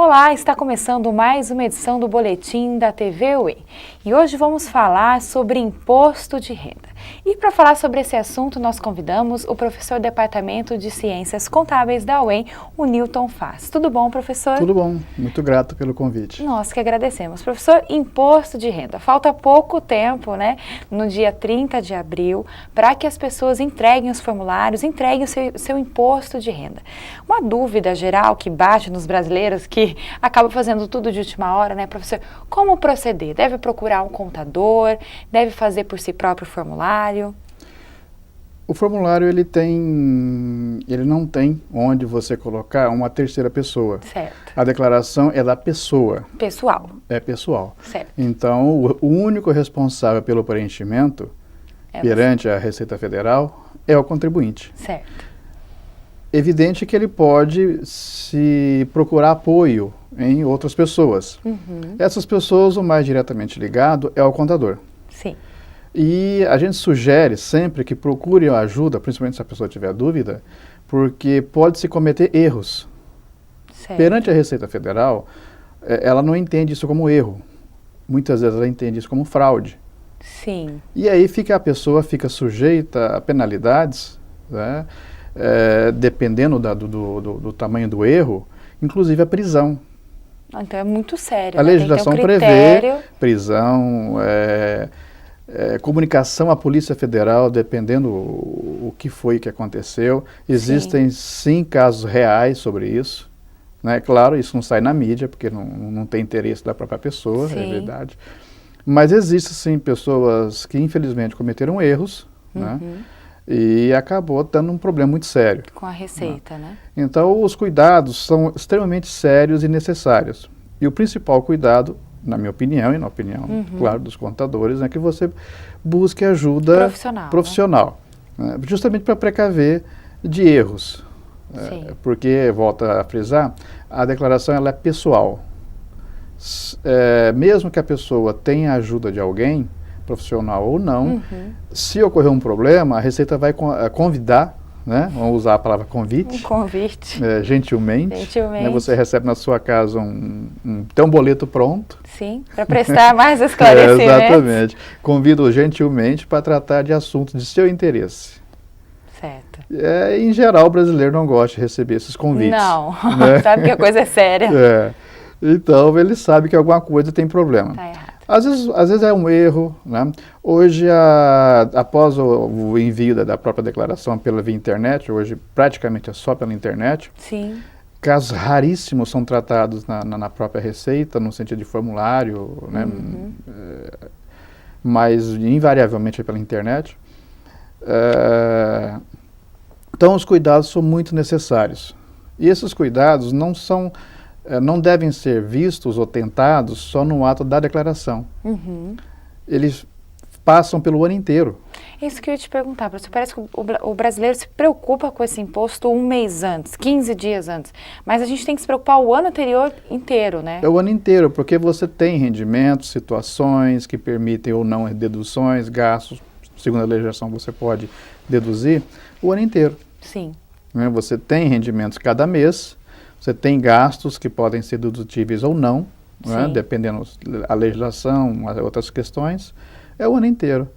Olá, está começando mais uma edição do Boletim da TV UEM e hoje vamos falar sobre imposto de renda. E para falar sobre esse assunto, nós convidamos o professor do Departamento de Ciências Contábeis da UEM, o Newton Faz. Tudo bom, professor? Tudo bom, muito grato pelo convite. Nós que agradecemos. Professor, imposto de renda. Falta pouco tempo, né, no dia 30 de abril, para que as pessoas entreguem os formulários, entreguem o seu imposto de renda. Uma dúvida geral que bate nos brasileiros que acaba fazendo tudo de última hora, né, professor? Como proceder? Deve procurar um contador? Deve fazer por si próprio o formulário? O formulário ele não tem onde você colocar uma terceira pessoa. Certo. A declaração é da pessoa. Pessoal. É pessoal. Certo. Então, o único responsável pelo preenchimento perante a Receita Federal é o contribuinte. Certo. Evidente que ele pode se procurar apoio em outras pessoas. Essas pessoas, o mais diretamente ligado é o contador. Sim. E a gente sugere sempre que procure ajuda, principalmente se a pessoa tiver dúvida, porque pode-se cometer erros. Certo. Perante a Receita Federal, ela não entende isso como erro. Muitas vezes ela entende isso como fraude. Sim. E aí a pessoa fica sujeita a penalidades, né, dependendo do tamanho do erro, inclusive a prisão. Então é muito sério. A né? legislação Tem que ter um critério. prevê prisão, comunicação à Polícia Federal, dependendo o que foi que aconteceu. Existem sim casos reais sobre isso. Né? Claro, isso não sai na mídia, porque não tem interesse da própria pessoa, é verdade. Mas existem sim pessoas que infelizmente cometeram erros, né? E acabou dando um problema muito sério. Com a Receita, né? Então os cuidados são extremamente sérios e necessários. E o principal cuidado, na minha opinião e na opinião, claro, dos contadores, é que você busque ajuda profissional, né? Justamente para precaver de erros. Porque, volto a frisar, a declaração ela é pessoal. Mesmo que a pessoa tenha a ajuda de alguém, profissional ou não, se ocorrer um problema, a Receita vai convidar, né? Vamos usar a palavra convite. Um convite. Gentilmente. Né? Você recebe na sua casa tem um boleto pronto. Sim, para prestar mais esclarecimentos. Exatamente. Convido gentilmente para tratar de assuntos de seu interesse. Certo. Em geral, o brasileiro não gosta de receber esses convites. Não, né? Sabe que a coisa é séria. Então, ele sabe que alguma coisa tem problema. Tá errado. Às vezes é um erro, né? Hoje, após o envio da própria declaração pela via internet, hoje praticamente é só pela internet. Sim. Casos raríssimos são tratados na própria Receita, no sentido de formulário, né? Mas invariavelmente é pela internet. Então, os cuidados são muito necessários. E esses cuidados não devem ser vistos ou tentados só no ato da declaração. Eles passam pelo ano inteiro. Isso que eu ia te perguntar, professor. Parece que o brasileiro se preocupa com esse imposto um mês antes, 15 dias antes. Mas a gente tem que se preocupar o ano anterior inteiro, né? É o ano inteiro, porque você tem rendimentos, situações que permitem ou não deduções, gastos. Segundo a legislação, você pode deduzir o ano inteiro. Sim. Né? Você tem rendimentos cada mês. Você tem gastos que podem ser dedutíveis ou não, né? Dependendo da legislação, outras questões, é o ano inteiro.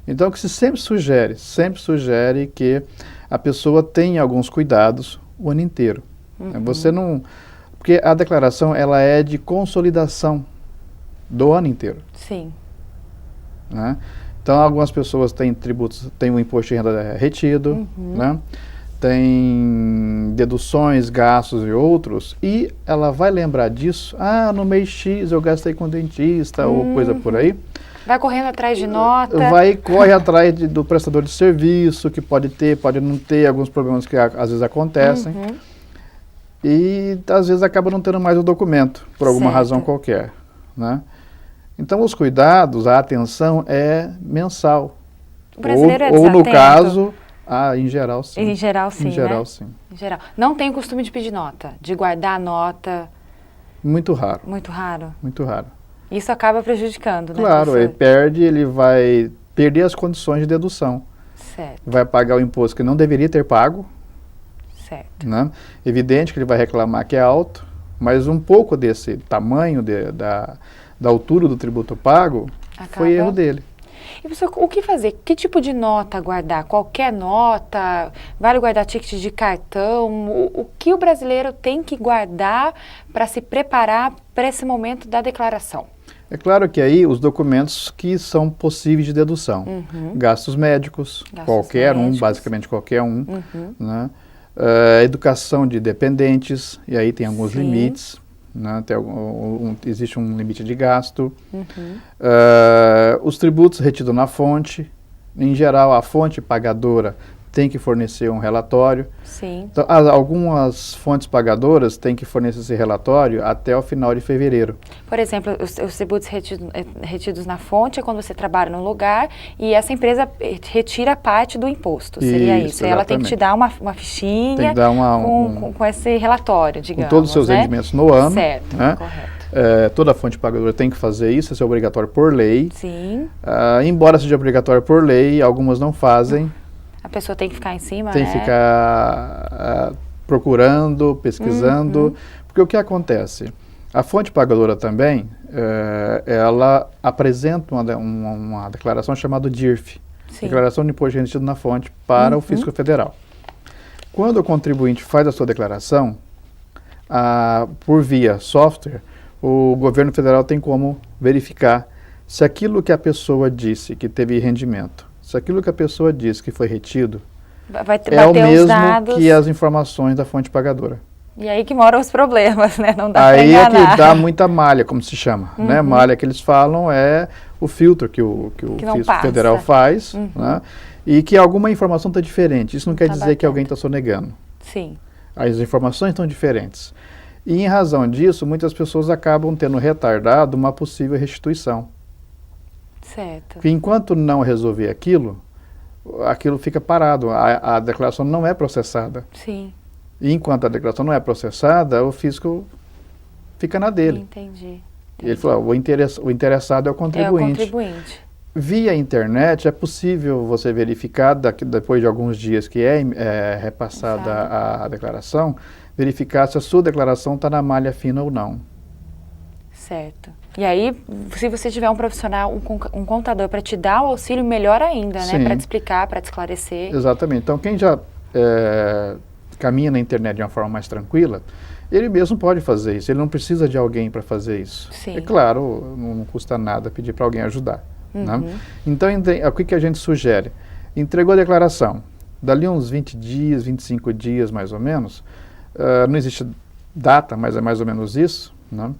Então, o que se sempre sugere que a pessoa tenha alguns cuidados o ano inteiro. Você não... Porque a declaração, ela é de consolidação do ano inteiro. Sim. Né? Então, algumas pessoas têm tributos, têm o imposto de renda retido, né? Tem deduções, gastos e outros, e ela vai lembrar disso, no mês X eu gastei com dentista ou coisa por aí. Vai correndo atrás de nota. Corre atrás do prestador de serviço, que pode ter, pode não ter, alguns problemas que às vezes acontecem. E às vezes acaba não tendo mais o documento, por alguma razão qualquer. Né? Então os cuidados, a atenção é mensal. O brasileiro é ou no desatento. caso... em geral, sim. Em geral, sim, Em geral, né? sim. Em geral. Não tem o costume de pedir nota, de guardar nota? Muito raro. Muito raro? Muito raro. Isso acaba prejudicando, né? Claro, ele vai perder as condições de dedução. Certo. Vai pagar o imposto que não deveria ter pago. Certo. Né? Evidente que ele vai reclamar que é alto, mas um pouco desse tamanho da altura do tributo pago foi erro dele. E professor, o que fazer? Que tipo de nota guardar? Qualquer nota? Vale guardar ticket de cartão? O que o brasileiro tem que guardar para se preparar para esse momento da declaração? É claro que aí os documentos que são possíveis de dedução. Gastos médicos, basicamente qualquer um. Né? Educação de dependentes, e aí tem alguns limites. Né? Existe um limite de gasto. Os tributos retidos na fonte. Em geral, a fonte pagadora tem que fornecer um relatório. Sim. Então, algumas fontes pagadoras têm que fornecer esse relatório até o final de fevereiro. Por exemplo, os tributos retidos na fonte é quando você trabalha num lugar e essa empresa retira parte do imposto, seria isso? Ela tem que te dar uma fichinha tem que dar com esse relatório, digamos. Com todos os seus rendimentos no ano. Certo, né? Correto. Toda fonte pagadora tem que fazer isso, isso é obrigatório por lei. Sim. Embora seja obrigatório por lei, algumas não fazem. A pessoa tem que ficar em cima, Tem que ficar procurando, pesquisando, porque o que acontece? A fonte pagadora também, ela apresenta uma declaração chamada DIRF, Declaração de Imposto de Retido na Fonte, para o Fisco Federal. Quando o contribuinte faz a sua declaração, por via software, o governo federal tem como verificar se aquilo que a pessoa disse que teve rendimento, se aquilo que a pessoa disse que foi retido, é o mesmo que as informações da fonte pagadora. E aí que moram os problemas, né? Não dá pra enganar. Aí é que dá muita malha, como se chama. Né? Malha que eles falam é o filtro que o Fisco Federal faz, né? E que alguma informação está diferente. Isso não quer dizer que alguém está sonegando. Sim. As informações estão diferentes. E em razão disso, muitas pessoas acabam tendo retardado uma possível restituição. Certo. Porque enquanto não resolver aquilo fica parado, a declaração não é processada. Sim. E enquanto a declaração não é processada, o fisco fica na dele. Entendi. E ele falou, o interessado é o contribuinte. É o contribuinte. Via internet é possível você verificar, depois de alguns dias que é repassada a declaração, verificar se a sua declaração está na malha fina ou não. Certo. E aí, se você tiver um profissional, um contador para te dar o auxílio, melhor ainda, né? Para te explicar, para te esclarecer. Exatamente. Então, quem já caminha na internet de uma forma mais tranquila, ele mesmo pode fazer isso. Ele não precisa de alguém para fazer isso. Sim. É claro, não custa nada pedir para alguém ajudar. Né? Então, o que a gente sugere? Entregou a declaração. Dali uns 20 dias, 25 dias mais ou menos, não existe data, mas é mais ou menos isso, né?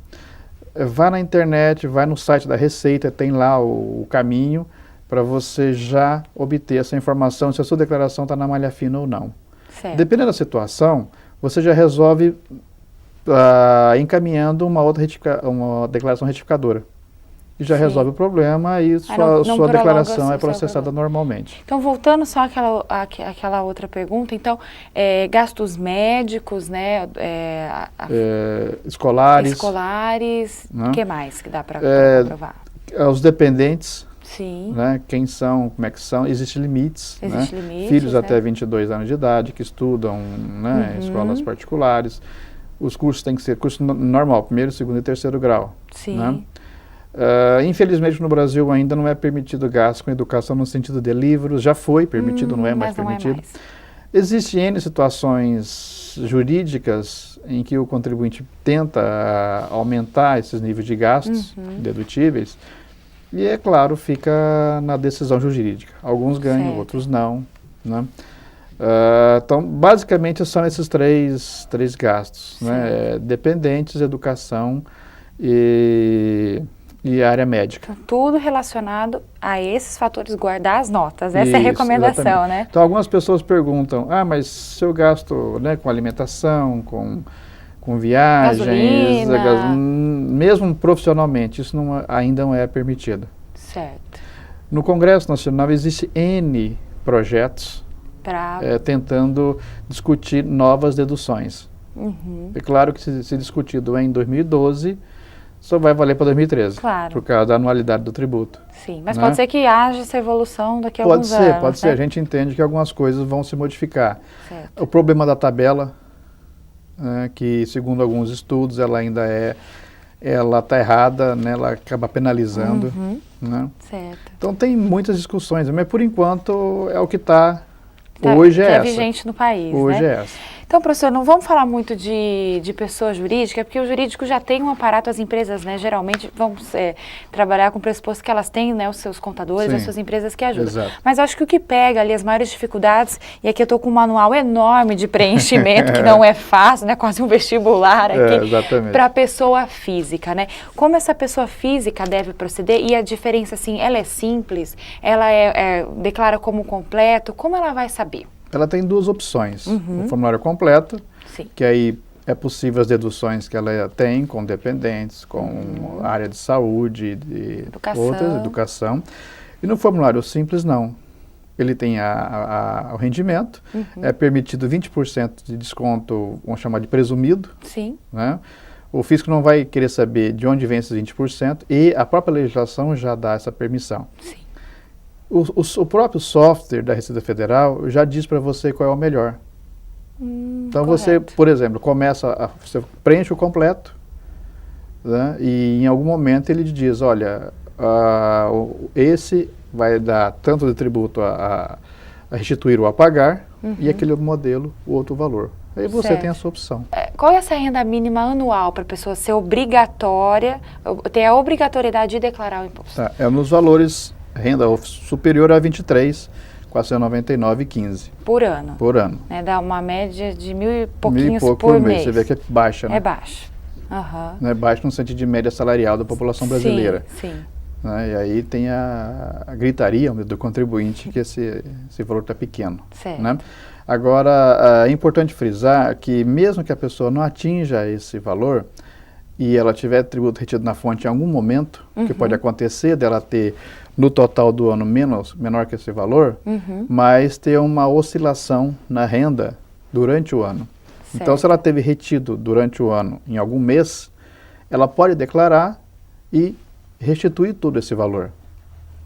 Vá na internet, vai no site da Receita, tem lá o caminho para você já obter essa informação se a sua declaração está na malha fina ou não. Certo. Dependendo da situação, você já resolve encaminhando uma declaração retificadora. E já resolve o problema e sua declaração é processada normalmente. Então, voltando só àquela outra pergunta, então, gastos médicos, né? Escolares. O que mais que dá para comprovar? Os dependentes. Sim. Né? Quem são, como é que são, existem limites. Existe limites, filhos até 22 anos de idade que estudam em escolas particulares. Os cursos têm que ser curso normal, primeiro, segundo e terceiro grau. Sim. Né? Infelizmente no Brasil ainda não é permitido gasto com educação no sentido de livros, já foi permitido, não é mais permitido. Existem N situações jurídicas em que o contribuinte tenta aumentar esses níveis de gastos dedutíveis e, é claro, fica na decisão jurídica. Alguns ganham, outros não. Né? Então, basicamente, são esses três gastos, né? Dependentes, educação e área médica. Então, tudo relacionado a esses fatores, guardar as notas. Essa é a recomendação, exatamente. Né? Então, algumas pessoas perguntam, mas se eu gasto, né, com alimentação, com viagens, mesmo profissionalmente, isso ainda não é permitido. Certo. No Congresso Nacional existe N projetos tentando discutir novas deduções. É claro que se discutido em 2012, só vai valer para 2013, por causa da anualidade do tributo. Sim, mas pode ser que haja essa evolução daqui a alguns anos. Pode ser. A gente entende que algumas coisas vão se modificar. Certo. O problema da tabela, que segundo alguns estudos ela ainda ela está errada, né, ela acaba penalizando. Né? Certo. Então tem muitas discussões, mas por enquanto é o que está. Hoje é vigente no país, Hoje né? é essa. Então, professor, não vamos falar muito de pessoa jurídica, porque o jurídico já tem um aparato, as empresas, né, geralmente vão trabalhar com o pressuposto que elas têm, né, os seus contadores, Sim, as suas empresas que ajudam. exato. Mas acho que o que pega ali as maiores dificuldades, e aqui eu estou com um manual enorme de preenchimento, que não é fácil, né, quase um vestibular aqui, para a pessoa física, né? Como essa pessoa física deve proceder, e a diferença, assim, ela é simples, ela declara como completo, como ela vai saber? Ela tem duas opções, o formulário completo, Sim. que aí é possível as deduções que ela tem com dependentes, com área de saúde, de educação. E no formulário simples, não. Ele tem o rendimento, é permitido 20% de desconto, vamos chamar de presumido. Sim. Né? O fisco não vai querer saber de onde vem esses 20% e a própria legislação já dá essa permissão. Sim. O próprio software da Receita Federal já diz para você qual é o melhor. Então você, por exemplo, você preenche o completo, né, e em algum momento ele diz, olha, esse vai dar tanto de tributo a restituir ou a pagar, e aquele modelo, o outro valor. Aí você tem a sua opção. Qual é essa renda mínima anual para a pessoa ser obrigatória, ter a obrigatoriedade de declarar o imposto? Tá, é nos valores, renda superior a 23.499,15. Por ano? Por ano. Dá uma média de 1.000 e pouquinhos por mês. Você vê que é baixa, né? É baixa. Não é baixa no sentido de média salarial da população brasileira. Sim. Né? E aí tem a gritaria do contribuinte que esse valor está pequeno. Certo. Né? Agora, é importante frisar que mesmo que a pessoa não atinja esse valor e ela tiver tributo retido na fonte em algum momento, que pode acontecer dela ter no total do ano menor que esse valor, mas ter uma oscilação na renda durante o ano. Certo. Então, se ela teve retido durante o ano em algum mês, ela pode declarar e restituir todo esse valor.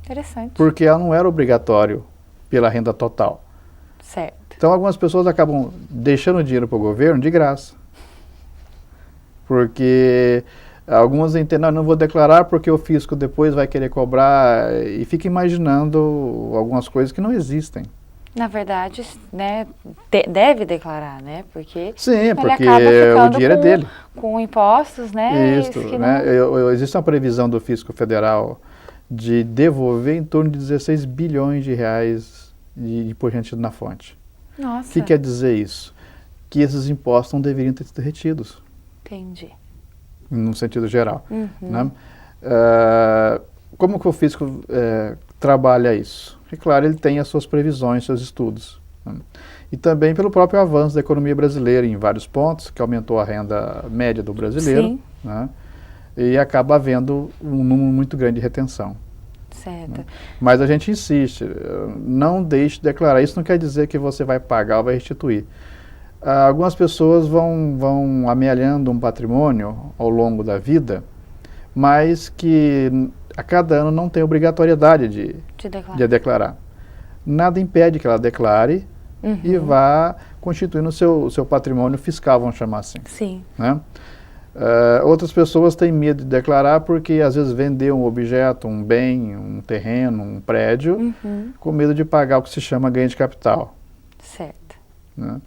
Interessante. Porque ela não era obrigatório pela renda total. Certo. Então, algumas pessoas acabam deixando dinheiro para o governo de graça. Porque algumas entendem, não vou declarar porque o fisco depois vai querer cobrar e fica imaginando algumas coisas que não existem. Na verdade, né, deve declarar, né? Porque sim, porque o dinheiro é dele. Com impostos, né? Isso, né? Existe uma previsão do Fisco Federal de devolver em torno de 16 bilhões de reais de imposto retido na fonte. Nossa. O que quer dizer isso? Que esses impostos não deveriam ter sido retidos. Entendi. No sentido geral. Né? Como que o fisco trabalha isso? É claro, ele tem as suas previsões, seus estudos. Né? E também pelo próprio avanço da economia brasileira em vários pontos, que aumentou a renda média do brasileiro. Né? E acaba havendo um número muito grande de retenção. Certo. Né? Mas a gente insiste, não deixe de declarar. Isso não quer dizer que você vai pagar ou vai restituir. Algumas pessoas vão amealhando um patrimônio ao longo da vida, mas que a cada ano não tem obrigatoriedade de declarar. Nada impede que ela declare e vá constituindo o seu patrimônio fiscal, vamos chamar assim. Sim. Né? Outras pessoas têm medo de declarar porque às vezes vendeu um objeto, um bem, um terreno, um prédio, com medo de pagar o que se chama ganho de capital. Certo. Né?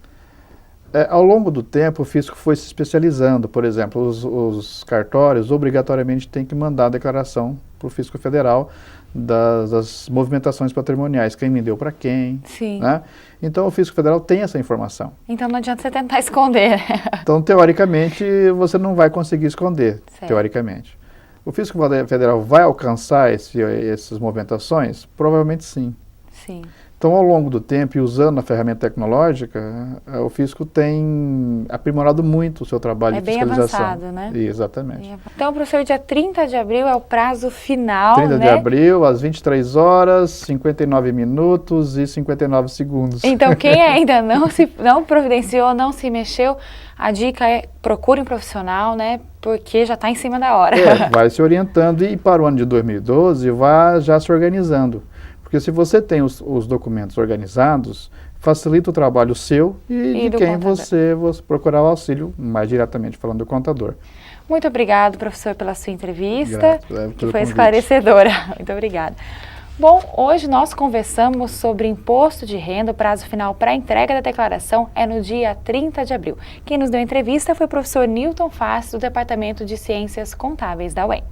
Ao longo do tempo, o fisco foi se especializando. Por exemplo, os cartórios obrigatoriamente têm que mandar a declaração para o fisco federal das movimentações patrimoniais, quem me deu para quem. Sim. Né? Então, o fisco federal tem essa informação. Então, não adianta você tentar esconder. Então, teoricamente, você não vai conseguir esconder, certo. Teoricamente. O fisco federal vai alcançar essas movimentações? Provavelmente sim. Sim. Então, ao longo do tempo e usando a ferramenta tecnológica, o fisco tem aprimorado muito o seu trabalho de fiscalização. É bem avançado, né? Exatamente. Então, professor, dia 30 de abril é o prazo final, 30 de abril, às 23 horas, 59 minutos e 59 segundos. Então, quem ainda não providenciou, não se mexeu, a dica é procure um profissional, né? Porque já está em cima da hora. Vai se orientando e para o ano de 2012 vá já se organizando. Porque se você tem os documentos organizados, facilita o trabalho seu e de do quem contador. você procurar o auxílio, mais diretamente falando do contador. Muito obrigado, professor, pela sua entrevista, Grato, que pelo foi convite. esclarecedora. Muito obrigada. Bom, hoje nós conversamos sobre imposto de renda. O prazo final para a entrega da declaração é no dia 30 de abril. Quem nos deu a entrevista foi o professor Newton Fassi, do Departamento de Ciências Contábeis da UEM.